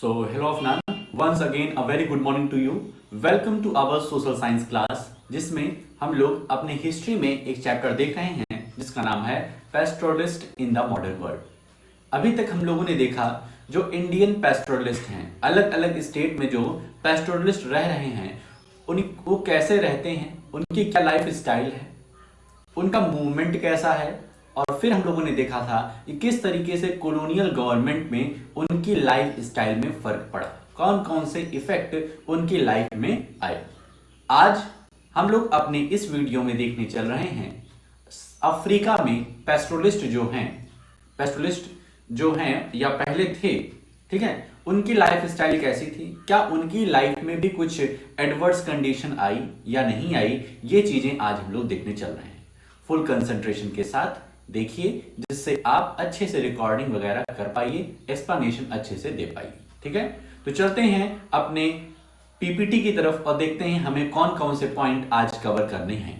Hello Afnan, once again a very good morning to you. Welcome to our social science class, जिसमें हम लोग अपने history में एक चैप्टर देख रहे हैं जिसका नाम है pastoralist in the modern world. अभी तक हम लोगों ने देखा जो इंडियन पेस्टोरलिस्ट हैं, अलग अलग स्टेट में जो पेस्टोरलिस्ट रह रहे हैं, वो कैसे रहते हैं, उनकी क्या लाइफ स्टाइल है, उनका मूवमेंट कैसा है, और फिर हम लोगों ने देखा था कि किस तरीके से कॉलोनियल गवर्नमेंट में उनकी लाइफ स्टाइल में फर्क पड़ा, कौन कौन से इफेक्ट उनकी लाइफ में आए। आज हम लोग अपने इस वीडियो में देखने चल रहे हैं अफ्रीका में पेस्टोरलिस्ट जो हैं या पहले थे, ठीक है, उनकी लाइफ स्टाइल कैसी थी, क्या उनकी लाइफ में भी कुछ एडवर्स कंडीशन आई या नहीं आई, ये चीजें आज हम लोग देखने चल रहे हैं। फुल कंसंट्रेशन के साथ देखिए जिससे आप अच्छे से रिकॉर्डिंग वगैरह कर पाइए, एक्सप्लेनेशन अच्छे से दे पाइए। ठीक है, तो चलते हैं अपने पीपीटी की तरफ और देखते हैं हमें कौन कौन से पॉइंट आज कवर करने हैं।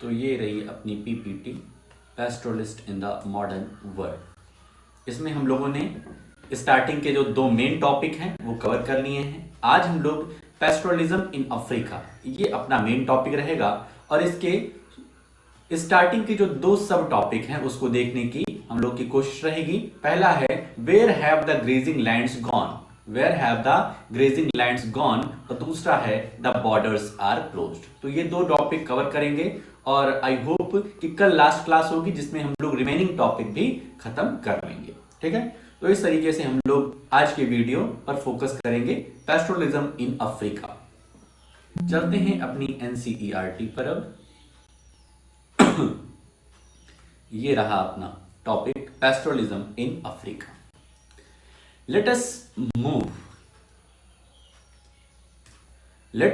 तो ये रही अपनी PPT, pastoralist in the modern world. इसमें हम लोगों ने स्टार्टिंग के जो दो मेन टॉपिक हैं वो कवर कर लिए हैं। आज हम लोग पेस्टोरलिज्म इन अफ्रीका, ये अपना मेन टॉपिक रहेगा, और इसके स्टार्टिंग के जो दो सब टॉपिक हैं उसको देखने की हम लोग की कोशिश रहेगी। पहला है where have the grazing lands gone, where have the grazing lands gone, और दूसरा है द बॉर्डर्स आर क्लोज्ड। तो ये दो टॉपिक कवर करेंगे और आई होप कि कल लास्ट क्लास होगी जिसमें हम लोग रिमेनिंग टॉपिक भी खत्म कर लेंगे। ठीक है, तो इस तरीके से हम लोग आज के वीडियो पर फोकस करेंगे पेस्टोरलिज्म इन अफ्रीका। चलते हैं अपनी एनसीईआरटी पर। अब ये रहा अपना topic pastoralism in Africa. Let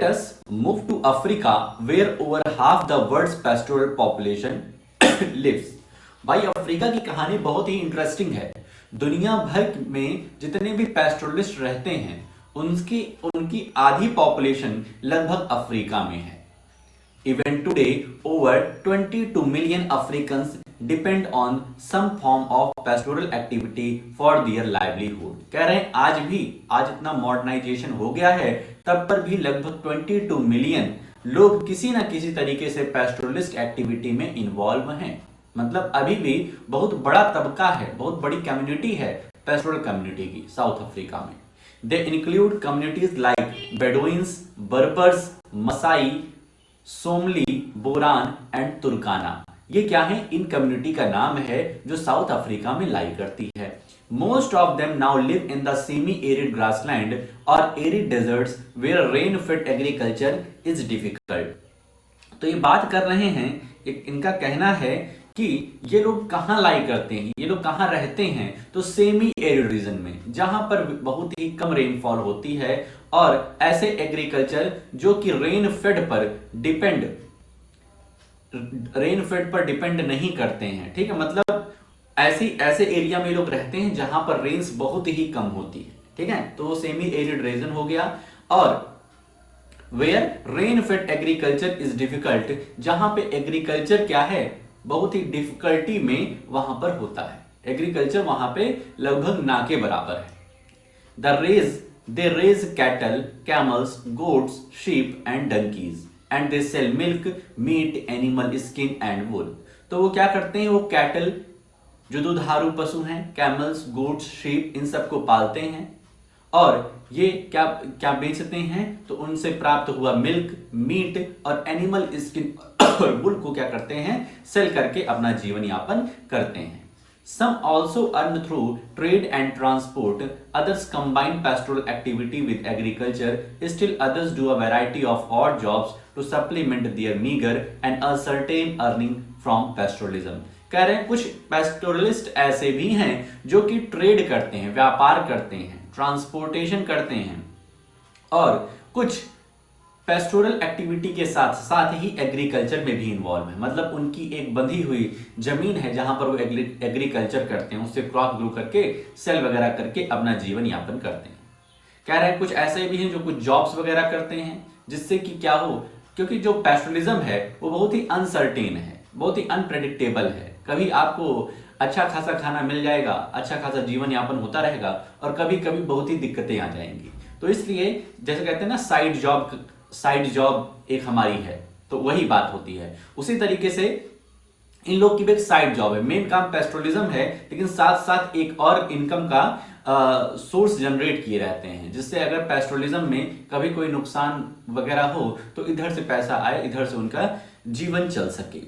us move to Africa where over half the world's pastoral population lives। भाई अफ्रीका की कहानी बहुत ही इंटरेस्टिंग है। दुनिया भर में जितने भी पेस्टोरलिस्ट रहते हैं उनकी आधी पॉपुलेशन लगभग अफ्रीका में है। Even today, over 22 million Africans depend on some form of pastoral activity for their livelihood। कह रहे हैं आज इतना मॉडर्नाइजेशन हो गया है तब पर भी लगभग 22 मिलियन लोग किसी ना किसी तरीके से पेस्टोरलिस्ट एक्टिविटी में इन्वॉल्व हैं। मतलब अभी भी बहुत बड़ा तबका है, बहुत बड़ी कम्युनिटी है पेस्टोरल कम्युनिटी की साउथ अफ्रीका में। They include communities like Bedouins, Berbers, Masai, Somali, Boran and Turkana. ये क्या है? इन कम्युनिटी का नाम है जो साउथ अफ्रीका में लाई करती है। Most of them now live in the semi arid grassland और arid deserts where rain fed agriculture is difficult. तो ये बात कर रहे हैं, इनका कहना है कि ये लोग कहाँ लाई करते हैं, ये लोग कहाँ रहते हैं, तो सेमी एरिड रीजन में जहां पर बहुत ही कम रेनफॉल होती है और ऐसे एग्रीकल्चर जो कि रेन फेड पर डिपेंड नहीं करते हैं। ठीक है, मतलब ऐसे एरिया में लोग रहते हैं जहां पर रेन्स बहुत ही कम होती है। ठीक है, तो वो सेमी एरिड रीजन हो गया। और where rain fed agriculture is difficult, जहां पे एग्रीकल्चर क्या है, बहुत ही डिफिकल्टी में वहां पर होता है। एग्रीकल्चर वहां पे लगभग ना के बराबर है। They raise cattle, camels, goats, sheep and donkeys and they sell milk, meat, animal skin and wool। तो वो क्या करते हैं, वो कैटल जो दुधारू पशु हैं, कैमल्स, गोट्स, शीप, इन सबको पालते हैं और ये क्या क्या बेचते हैं, तो उनसे प्राप्त हुआ मिल्क, मीट और एनिमल स्किन और वुल को क्या करते हैं, सेल करके अपना जीवन यापन करते हैं। Some also earn through trade and transport. Others combine pastoral activity with agriculture. Still others do a variety of odd jobs to supplement their meager and uncertain earning from pastoralism। कह रहे हैं कुछ पेस्टोरलिस्ट ऐसे भी हैं जो कि trade करते हैं, व्यापार करते हैं, ट्रांसपोर्टेशन करते हैं, और कुछ पेस्टोरल एक्टिविटी के साथ साथ ही एग्रीकल्चर में भी इन्वॉल्व है। मतलब उनकी एक बंधी हुई जमीन है जहां पर वो एग्रीकल्चर करते हैं, उससे क्रॉप ग्रो करके सेल वगैरह करके अपना जीवन यापन करते हैं। कह रहे हैं कुछ ऐसे भी हैं जो कुछ जॉब्स वगैरह करते हैं, जिससे कि क्या हो, क्योंकि जो पैस्टोरलिज्म है वो बहुत ही अनसर्टेन है, बहुत ही अनप्रेडिक्टेबल है। कभी आपको अच्छा खासा खाना मिल जाएगा, अच्छा खासा जीवन यापन होता रहेगा, और कभी कभी बहुत ही दिक्कतें आ जाएंगी। तो इसलिए जैसे कहते हैं ना, साइड जॉब एक हमारी है, तो वही बात होती है। उसी तरीके से इन लोग की भी एक साइड जॉब है, मेन काम पेस्ट्रोलिज्म है, लेकिन साथ साथ एक और इनकम का सोर्स जनरेट किए रहते हैं, जिससे अगर पेस्ट्रोलिज्म में कभी कोई नुकसान वगैरह हो तो इधर से पैसा आए, इधर से उनका जीवन चल सके।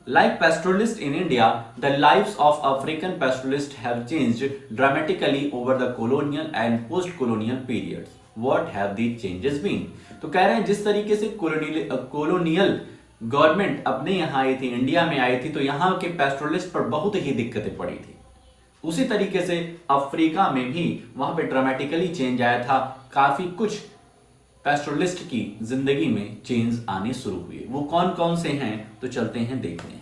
Like pastoralists in India, the lives of African pastoralists have changed dramatically over the colonial and post-colonial periods. What have these changes been? तो कह रहे हैं जिस तरीके से कोलोनियल गवर्नमेंट अपने यहाँ आई थी, इंडिया में आई थी, तो यहाँ के पेस्टोरलिस्ट पर बहुत ही दिक्कतें पड़ी थी। उसी तरीके से अफ्रीका में भी वहां पे ड्रामेटिकली चेंज आया था, काफी कुछ पेस्टोरलिस्ट की जिंदगी में चेंज आने शुरू हुए। वो कौन कौन से हैं, तो चलते हैं देखते हैं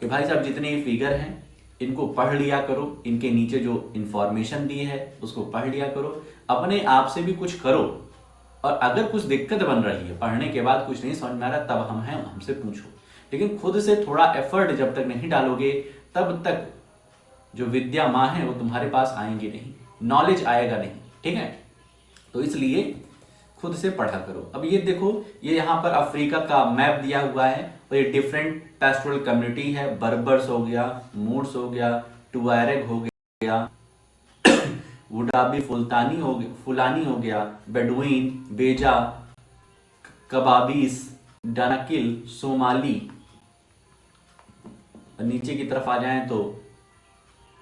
कि भाई साहब जितने ये फिगर हैं इनको पढ़ लिया करो, इनके नीचे जो इंफॉर्मेशन दी है उसको पढ़ लिया करो, अपने आप से भी कुछ करो, और अगर कुछ दिक्कत बन रही है, पढ़ने के बाद कुछ नहीं समझ में आ रहा, तब हम हैं, हमसे पूछो। लेकिन खुद से थोड़ा एफर्ट जब तक नहीं डालोगे, तब तक जो विद्या माँ है वो तुम्हारे पास आएंगे नहीं, नॉलेज आएगा नहीं, ठीक है। तो इसलिए खुद से पढ़ा करो। अब ये देखो, ये यहाँ पर अफ्रीका का मैप दिया हुआ है, और ये डिफरेंट पेस्टोरल कम्युनिटी है। बर्बर्स हो गया, मूड्स हो गया, टुआरेग हो गया, वुडाबी फुलानी हो गया, बेडुइन, बेजा, कबाबीस, डनाकिल, सोमाली। नीचे की तरफ आ जाएं तो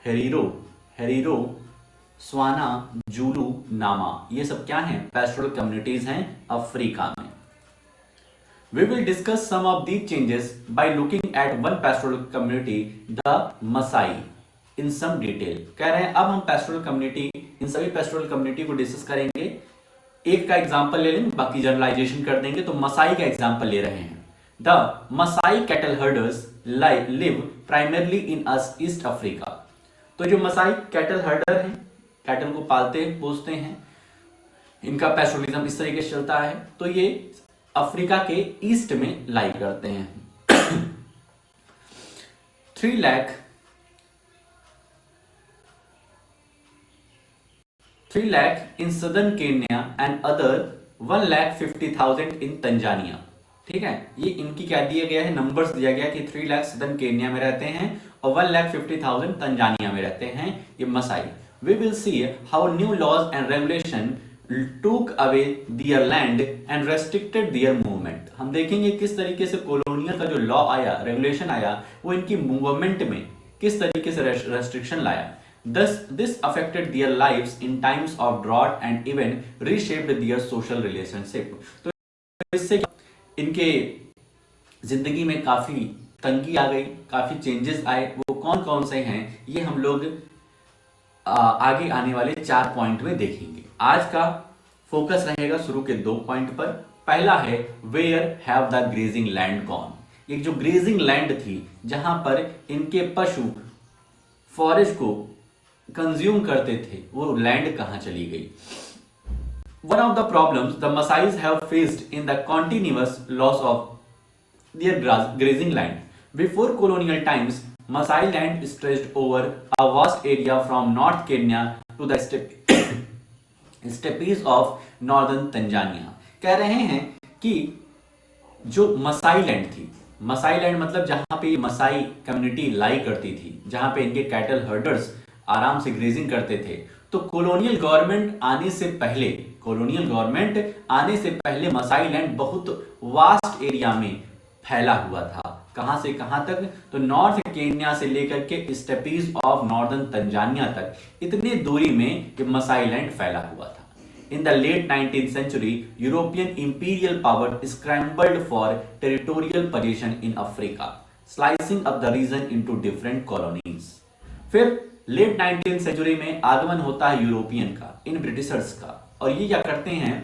हेरीरो, स्वाना, जूलू, नामा, ये सब क्या हैं? पेस्टोरल कम्युनिटीज हैं अफ्रीका में। We will discuss some of these changes by looking at one pastoral community, the Masai, in some detail. कह रहे हैं अब हम पेस्टोरल कम्युनिटी, इन सभी पेस्टोरल कम्युनिटी को डिस्कस करेंगे। एक का एग्जांपल ले लेंगे, बाकी जनरलाइजेशन कर देंगे। तो मसाई का एग्जांपल ले रहे हैं। The Maasai cattle herders live primarily in East Africa. तो जो मसाई कैटल हर्डर हैं, कैटल को पालते पोसते हैं, इनका पेस्टोरलिज्म इस तरीके से चलता है। तो ये अफ्रीका के ईस्ट में लाई करते हैं। 3 lakh in southern Kenya and other 1,50,000 in Tanzania. ठीक है, ये इनकी क्या दिया गया है, नंबर्स दिया गया कि 3 लाख सदर्न केन्या में रहते हैं और 1,50,000 तंजानिया में रहते हैं ये Maasai. We will see how new laws and regulation took away their land and restricted their movement। हम देखेंगे किस तरीके से कॉलोनियल का जो लॉ आया, रेगुलेशन आया, वो इनकी मूवमेंट में किस तरीके से रेस्ट्रिक्शन लाया। Thus this affected their lives in times of drought and even reshaped their social relationship। तो इससे इनके जिंदगी में काफी तंगी आ गई, काफी चेंजेस आए। वो कौन कौन से हैं, ये हम लोग आगे आने वाले 4 पॉइंट में देखेंगे। आज का फोकस रहेगा शुरू के 2 पॉइंट पर। पहला है where have the grazing land gone. एक जो ग्रेजिंग लैंड थी, जहां पर इनके पशु फॉरेस्ट को कंज्यूम करते थे, वो लैंड कहां चली गई। One of the problems the Masais have faced in the continuous loss of their grazing land. Before colonial times, Masai land stretched over a vast area from North Kenya to the steppes of Northern Tanzania। कह रहे हैं कि जो Masai land थी, Masai land मतलब जहां पे Masai community लाई करती थी, जहां पे इनके कैटल हर्डर्स आराम से ग्रेजिंग करते थे। तो कॉलोनियल गवर्नमेंट आने से पहले मसाई लैंड बहुत वास्ट एरिया में फैला हुआ था। कहां से कहां तक, तो नॉर्थ केन्या से लेकर के स्टेपीज ऑफ नॉर्दर्न तंजानिया तक, इतने दूरी में ये मसाई लैंड फैला हुआ था। In the late 19th century, European imperial power scrambled for territorial position in Africa, slicing up the region into different colonies. फिर लेट 19th century में आगमन होता है यूरोपियन का, इन ब्रिटिशर्स का, और ये क्या करते हैं,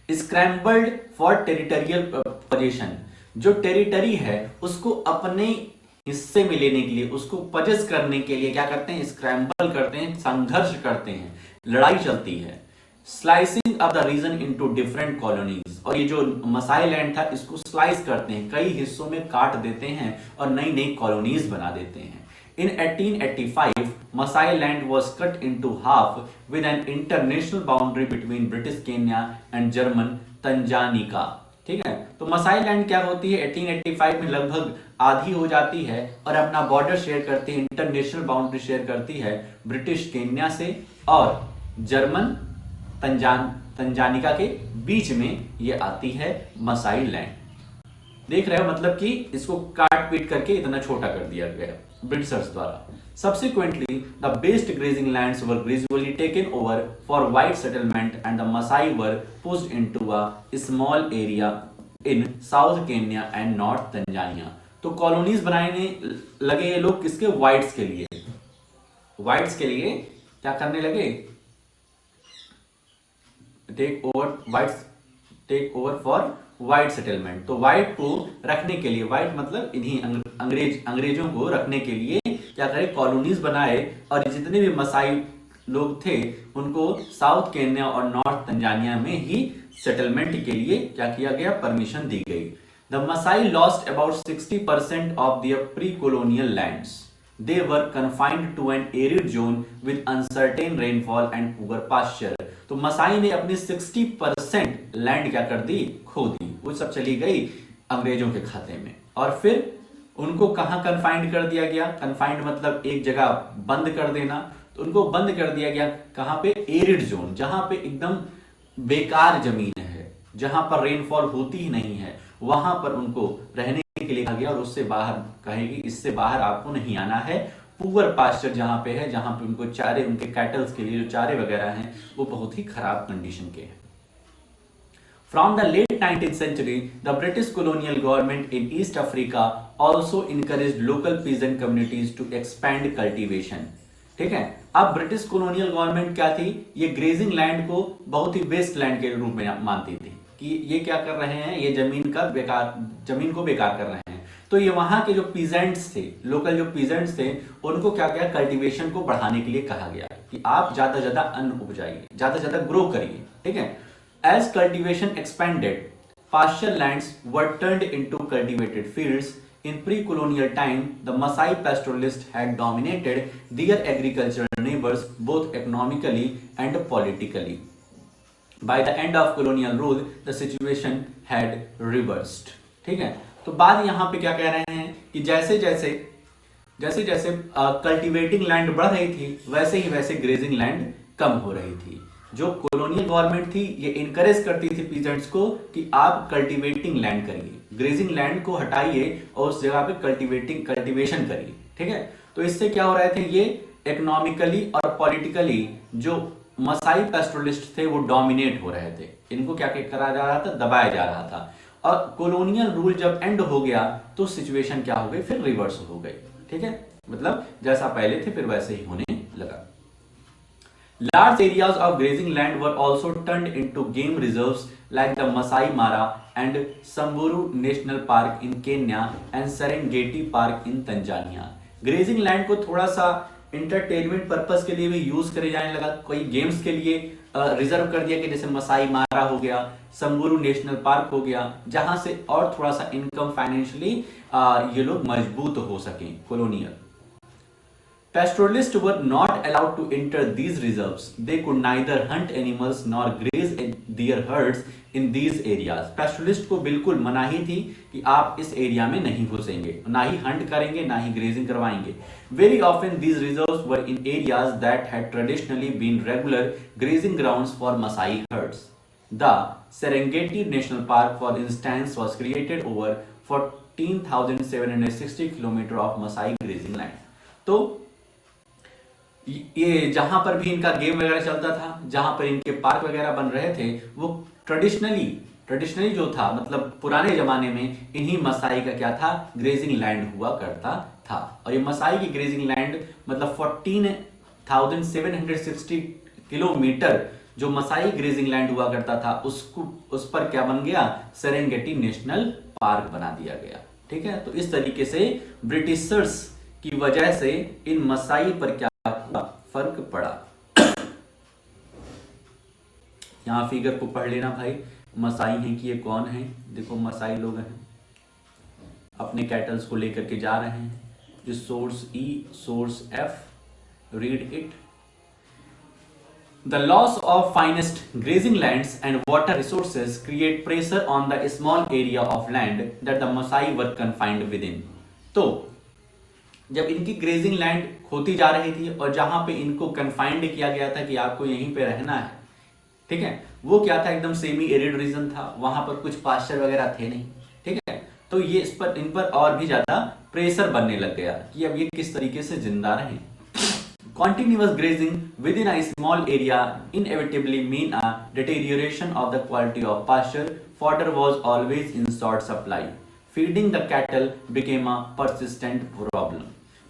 स्क्रैम्बल्ड फॉर टेरिटोरियल पोजीशन। जो टेरिटरी है उसको अपने हिस्से में लेने के लिए, उसको पजेस करने के लिए क्या करते हैं, स्क्रैम्बल करते हैं, संघर्ष करते हैं, लड़ाई चलती है। Slicing off the region into different colonies, और ये जो मसाई लैंड था इसको स्लाइस करते हैं, कई हिस्सों में काट देते हैं और नई नई कॉलोनीज बना देते हैं। In 1885, Masai land was cut into half with an international boundary between British Kenya and German Tanganyika। ठीक है, तो मसाई लैंड क्या होती है 1885 में लगभग आधी हो जाती है और अपना बॉर्डर शेयर करती है, इंटरनेशनल बाउंड्री शेयर करती है ब्रिटिश केन्या से और जर्मन तंजानिका के बीच में ये आती है मसाई लैंड। देख रहे हो, मतलब कि इसको काट पीट करके इतना छोटा कर दिया गया ब्रिटिशर्स द्वारा। Subsequently, the best grazing lands were gradually taken over for white settlement and the Maasai were pushed into a small area in South Kenya and North Tanzania। तो कॉलोनीज बनाने लगे ये लोग किसके? व्हाइट्स के लिए। व्हाइट्स के लिए क्या करने लगे? Take over for white settlement. तो व्हाइट को रखने के लिए, व्हाइट मतलब इन्हीं अंग्रेजों को रखने के लिए क्या करे? कॉलोनीज बनाए और जितने भी मसाई लोग थे उनको साउथ केन्या और नॉर्थ तंजानिया में ही सेटलमेंट के लिए क्या किया गया? परमिशन दी गई। The Maasai lost about 60% of their pre colonial lands. They were confined to an arid zone with uncertain rainfall and poor pasture। तो मसाई ने अपनी 60% लैंड क्या कर दी? खो दी। वो सब चली गई अंग्रेजों के खाते में। और फिर उनको कहां कन्फाइंड कर दिया गया? कन्फाइंड मतलब एक जगह बंद कर देना। तो उनको बंद कर दिया गया कहां पे? एरिड जोन, जहां पे एकदम बेकार जमीन है, जहां पर रेनफॉल होती ही नहीं है, वहां पर उनको रहने के लिए कहा गया और उससे बाहर कहेगी इससे बाहर आपको नहीं आना है। पुअर पास्चर जहां पे है, जहां पे उनको चारे, उनके कैटल्स के लिए जो चारे वगैरह हैं वो बहुत ही खराब कंडीशन के हैं। From the late 19th century, the British colonial government in East Africa also encouraged local peasant communities to expand cultivation। ठीक है, अब ब्रिटिश कॉलोनियल गवर्नमेंट क्या थी? ये ग्रेजिंग लैंड को बहुत ही वेस्ट लैंड के रूप में मानती थी कि ये क्या कर रहे हैं? ये जमीन को बेकार कर रहे हैं। तो ये वहां के जो पीजेंट्स थे, लोकल जो पीजेंट्स थे, उनको क्या किया? कल्टीवेशन को बढ़ाने के लिए कहा गया कि आप ज्यादा ज्यादा अन्न उपजाइए, ज्यादा ज्यादा ग्रो करिए। ठीक है, as cultivation expanded, pasture lands were turned into cultivated fields। In pre-colonial time, the Maasai pastoralists had dominated their agricultural neighbors both economically and politically। By the end of colonial rule, the situation had reversed। ठीक है, तो बात यहाँ पे क्या कह रहे हैं कि जैसे जैसे कल्टीवेटिंग लैंड बढ़ रही थी वैसे ग्रेजिंग लैंड कम हो रही थी। जो कॉलोनियल गवर्नमेंट थी ये इनकरेज करती थी पीजेंट्स को कि आप कल्टीवेटिंग लैंड करिए, ग्रेजिंग लैंड को हटाइए और उस जगह पे कल्टीवेशन करिए। ठीक है, तो इससे क्या हो रहे थे? ये इकोनॉमिकली और पॉलिटिकली जो मसाई पेस्टोरलिस्ट थे वो डोमिनेट हो रहे थे। इनको क्या करा जा रहा था? दबाया जा रहा था। और कॉलोनियल रूल जब एंड हो गया तो सिचुएशन क्या हो गई? फिर रिवर्स हो गई। ठीक है, मतलब जैसा पहले थे फिर वैसे ही होने लगा। Large areas of grazing land were also turned into game reserves like the Masai Mara and Samburu National Park in Kenya and Serengeti Park in Tanzania। Grazing land को थोड़ा सा इंटरटेनमेंट पर्पस के लिए भी यूज करे जाने लगा, कोई गेम्स के लिए रिजर्व कर दिया कि जैसे मसाई मारा हो गया, संबुरु नेशनल पार्क हो गया, जहां से और थोड़ा सा इनकम फाइनेंशियली ये लोग मजबूत हो सकें colonial. Pastoralists were not allowed to enter these reserves। They could neither hunt animals nor graze their herds in these areas। Pastoralist को बिल्कुल मनाही थी कि आप इस एरिया में नहीं घुसेंगे, ना ही हंट करेंगे, ना ही ग्रेजिंग करवाएंगे। Very often these reserves were in areas that had traditionally been regular grazing grounds for Maasai herds। The Serengeti National Park, for instance, was created over 14,760 km of Maasai grazing land। तो ये जहां पर भी इनका game वगैरह चलता था, जहां पर इनके पार्क वगैरह बन रहे थे, वो ट्रेडिशनली जो था, मतलब पुराने जमाने में इन्हीं मसाई का क्या था? ग्रेजिंग लैंड हुआ करता था। और ये मसाई की ग्रेजिंग लैंड मतलब 14,760 किलोमीटर जो मसाई ग्रेजिंग लैंड हुआ करता था उस पर क्या बन गया? सेरेंगेटी नेशनल पार्क बना दिया गया। ठीक है, तो इस तरीके से ब्रिटिशर्स की वजह से इन मसाई पर क्या फर्क पड़ा। यहाँ फिगर को पढ़ लेना भाई, मसाई हैं कि ये कौन है। देखो मसाई लोग हैं, अपने कैटल्स को लेकर के जा रहे हैं। इस source E, source F, read it. The loss of finest grazing lands and water resources create pressure on the small area of land that the Maasai were confined within. तो जब इनकी ग्रेजिंग लैंड खोती जा रही थी और जहां पे इनको कन्फाइंड किया गया था कि आपको यहीं पे रहना है, ठीक है, वो क्या था, एकदम सेमी एरिड रीजन था, वहां पर कुछ पास्चर वगैरह थे नहीं, ठीक है। तो ये इन पर और भी ज्यादा प्रेशर बनने लग गया कि अब ये किस तरीके से जिंदा रहें। Continuous grazing within a small area inevitably mean a deterioration of the quality of pasture. Fodder was always in short supply. Feeding the cattle became a persistent problem.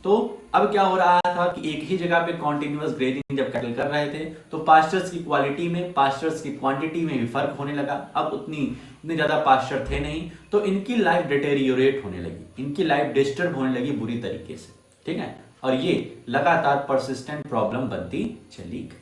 तो अब क्या हो रहा था कि एक ही जगह पे कॉन्टिन्यूअस ग्रेजिंग जब कैटल कर रहे थे तो पास्चर्स की क्वालिटी में, पास्चर्स की क्वांटिटी में भी फर्क होने लगा। अब इतने ज्यादा पास्चर थे नहीं, तो इनकी लाइफ डिटेरियोरेट होने लगी, इनकी लाइफ डिस्टर्ब होने लगी बुरी तरीके से, ठीक है। और ये लगातार परसिस्टेंट प्रॉब्लम बनती चली गई,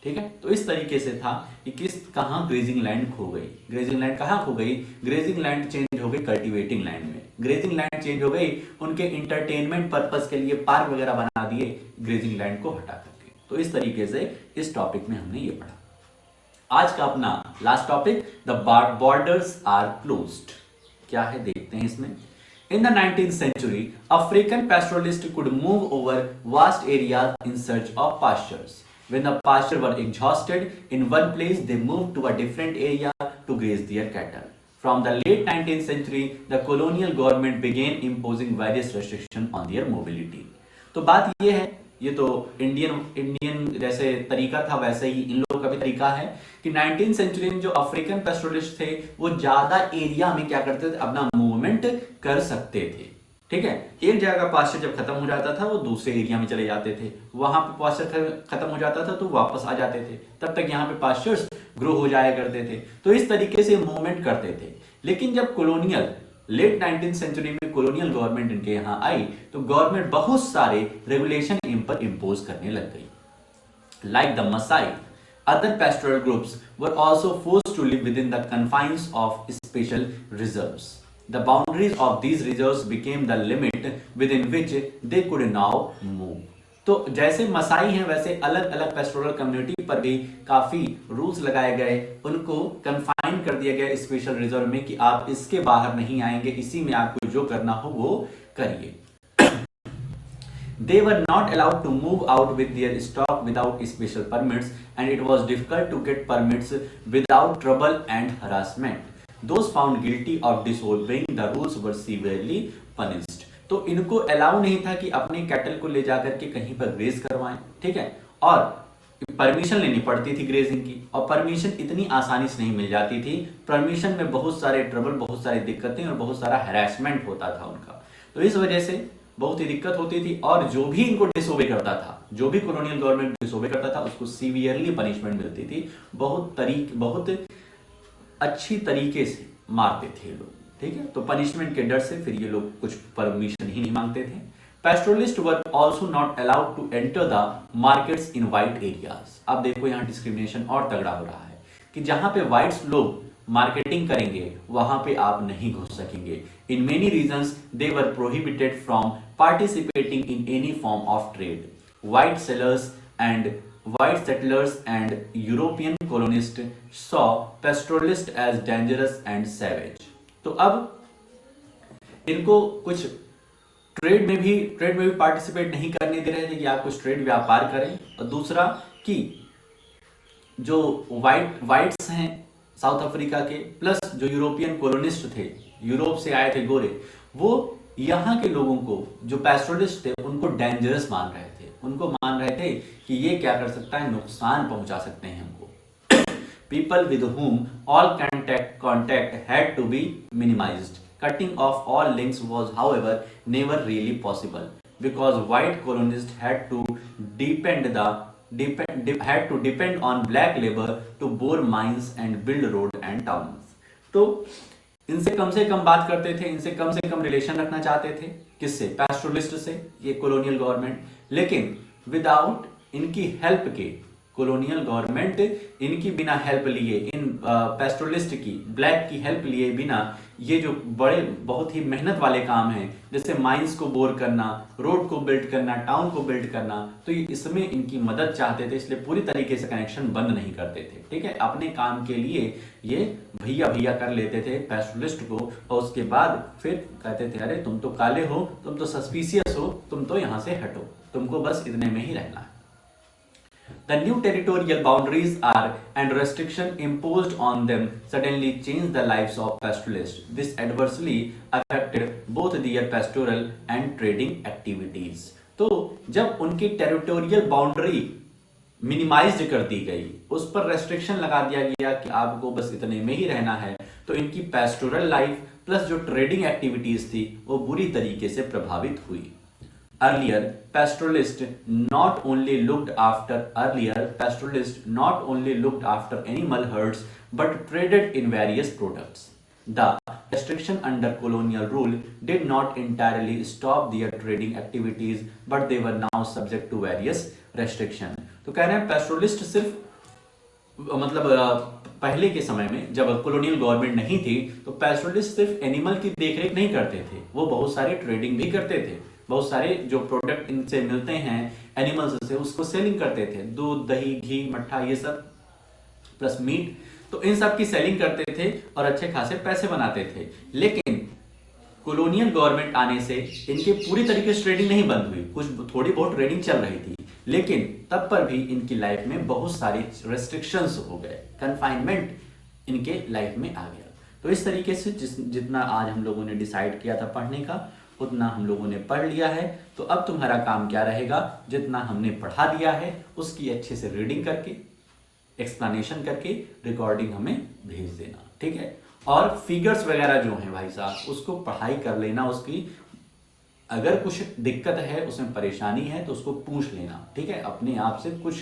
ठीक है। तो इस तरीके से था कि कहाँ ग्रेजिंग लैंड खो गई। ग्रेजिंग लैंड कहाँ खो गई? ग्रेजिंग लैंड चेंज हो गई कल्टीवेटिंग लैंड में। ग्रेजिंग लैंड चेंज हो गई, उनके इंटरटेनमेंट पर्पस के लिए पार्क वगैरह बना दिए ग्रेजिंग लैंड को हटा करके। तो इस तरीके से इस टॉपिक में हमने ये पढ़ा। आज का अपना last topic, the borders are closed. क्या है देखते हैं इसमें। In the 19th century, African pastoralists could move over vast areas in search of pastures. When the pastures were exhausted in one place, they moved to a different area to graze their cattle. From the late 19th century, the colonial government began imposing various restrictions on their mobility. तो बात ये है, ये तो Indian जैसे तरीका था वैसे ही इन लोगों का भी तरीका है कि 19th सेंचुरी में जो अफ्रीकन पेस्टोरलिस्ट थे वो ज्यादा एरिया में क्या करते थे, अपना मूवमेंट कर सकते थे, ठीक है। एक जगह का पास्चर जब खत्म हो जाता था वो दूसरे एरिया में चले जाते थे, वहां पे पास्चर खत्म हो जाता था तो वापस आ जाते थे, तब तक यहाँ पे पास्चर्स ग्रो हो जाया करते थे। तो इस तरीके से मूवमेंट करते थे। लेकिन जब कोलोनियल लेट 19th सेंचुरी में कोलोनियल गवर्नमेंट इनके यहाँ आई तो गवर्नमेंट बहुत सारे रेगुलेशन इन पर इंपोज करने लग गई। Like the Maasai, other pastoral groups were also forced to live within the confines of special reserves. The boundaries of these reserves became the limit within which they could now move. तो जैसे मसाई हैं वैसे अलग अलग pastoral community पर भी काफी rules लगाए गए, उनको कन्फाइन कर दिया गया स्पेशल रिजर्व में कि आप इसके बाहर नहीं आएंगे, इसी में आपको जो करना हो वो करिए। They were not allowed to move out with their stock without special permits, and it was difficult to get permits without trouble and harassment. Those found guilty of disobeying the rules were severely punished. तो इनको allow नहीं था कि अपने cattle को ले जाकर के कहीं पर ग्रेज करवाएं, ठीक है। और परमिशन लेनी पड़ती थी ग्रेजिंग की, और परमिशन इतनी आसानी से नहीं मिल जाती थी। परमिशन में बहुत सारे ट्रबल, बहुत सारी दिक्कतें और बहुत सारा हैरेसमेंट होता था उनका। तो इस वजह से बहुत ही दिक्कत होती थी, और जो भी इनको डिसोबे करता था, जो भी कॉलोनियल गवर्नमेंट डिसोबे करता था उसको सीवियरली पनिशमेंट मिलती थी। बहुत अच्छी तरीके से मारते थे लोग, ठीक है। तो पनिशमेंट के डर से फिर ये लोग कुछ परमिशन ही नहीं मांगते थे। Pastoralists were also not allowed to enter the markets in white areas. अब देखो यहाँ डिस्क्रिमिनेशन और तगड़ा हो रहा है कि जहां पे व्हाइट्स लोग मार्केटिंग करेंगे वहां पे आप नहीं घुस सकेंगे। In many regions they were prohibited from participating in any form of trade. White settlers and European colonists saw pastoralists as dangerous and savage. तो अब इनको कुछ ट्रेड में भी पार्टिसिपेट नहीं करने दे रहे थे कि आप कुछ ट्रेड व्यापार करें। और दूसरा कि जो व्हाइट्स हैं साउथ अफ्रीका के, प्लस जो यूरोपियन कॉलोनिस्ट थे, यूरोप से आए थे गोरे, वो यहाँ के लोगों को जो पैस्टोरलिस्ट थे उनको डेंजरस मान रहे थे। उनको मान रहे थे कि ये क्या कर सकता है, नुकसान पहुंचा सकते हैं हमको। People with whom all contact had to be minimized. Cutting off all links was, however, never really possible because white colonists had to depend on black labor to bore mines and build road and towns. तो इनसे कम से कम बात करते थे, इनसे कम से कम relation रखना चाहते थे, किससे? पैस्टोरलिस्ट से, ये कॉलोनियल गवर्नमेंट। लेकिन विदाउट इनकी हेल्प के कॉलोनियल गवर्नमेंट इनकी बिना हेल्प लिए, इन पेस्टोरलिस्ट की, ब्लैक की हेल्प लिए बिना ये जो बड़े बहुत ही मेहनत वाले काम हैं, जैसे माइंस को बोर करना, रोड को बिल्ड करना, टाउन को बिल्ड करना, तो ये इसमें इनकी मदद चाहते थे, इसलिए पूरी तरीके से कनेक्शन बंद नहीं करते थे। ठीक है, अपने काम के लिए ये भैया भैया कर लेते थे पेस्टोरलिस्ट को, और उसके बाद फिर कहते थे अरे तुम तो काले हो, तुम तो सस्पिशियस हो, तुम तो यहाँ से हटो, तुमको बस इतने में ही रहना है। The new territorial boundaries are and restriction imposed on them suddenly changed the lives of pastoralists. This adversely affected both their pastoral and trading activities. तो जब उनकी टेरिटोरियल बाउंड्री मिनिमाइज्ड कर दी गई, उस पर रेस्ट्रिक्शन लगा दिया गया कि आपको बस इतने में ही रहना है, तो इनकी पेस्टोरल लाइफ प्लस जो ट्रेडिंग एक्टिविटीज थी वो बुरी तरीके से प्रभावित हुई। Earlier, pastoralists not only looked after animal herds but traded in various products. The restriction under colonial rule did not entirely stop their trading activities, but they were now subject to various restrictions. तो कह रहे हैं pastoralist सिर्फ मतलब पहले के समय में जब कॉलोनियल गवर्नमेंट नहीं थी तो पेस्टोरलिस्ट सिर्फ एनिमल की देखरेख नहीं करते थे, वो बहुत सारे ट्रेडिंग भी करते थे, बहुत सारे जो प्रोडक्ट इनसे मिलते हैं एनिमल्स से उसको सेलिंग करते थे, दूध, दही, घी, मट्ठा, ये सब प्लस मीट, तो इन सब की सेलिंग करते थे और अच्छे खासे पैसे बनाते थे। लेकिन कॉलोनियल गवर्नमेंट आने से इनके पूरी तरीके से ट्रेडिंग नहीं बंद हुई, कुछ थोड़ी बहुत ट्रेडिंग चल रही थी, लेकिन तब पर भी इनकी लाइफ में बहुत सारी रेस्ट्रिक्शंस हो गए, कन्फाइनमेंट इनके लाइफ में आ गया। तो इस तरीके से जितना आज हम लोगों ने डिसाइड किया था पढ़ने का उतना हम लोगों ने पढ़ लिया है। तो अब तुम्हारा काम क्या रहेगा, जितना हमने पढ़ा दिया है उसकी अच्छे से रीडिंग करके, एक्सप्लेनेशन करके रिकॉर्डिंग हमें भेज देना, ठीक है। और फिगर्स वगैरह जो हैं भाई साहब उसको पढ़ाई कर लेना, उसकी अगर कुछ दिक्कत है, उसमें परेशानी है तो उसको पूछ लेना, ठीक है। अपने आप से कुछ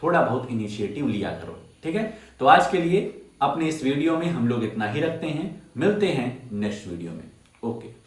थोड़ा बहुत इनिशिएटिव लिया करो, ठीक है। तो आज के लिए अपने इस वीडियो में हम लोग इतना ही रखते हैं, मिलते हैं नेक्स्ट वीडियो में। ओके।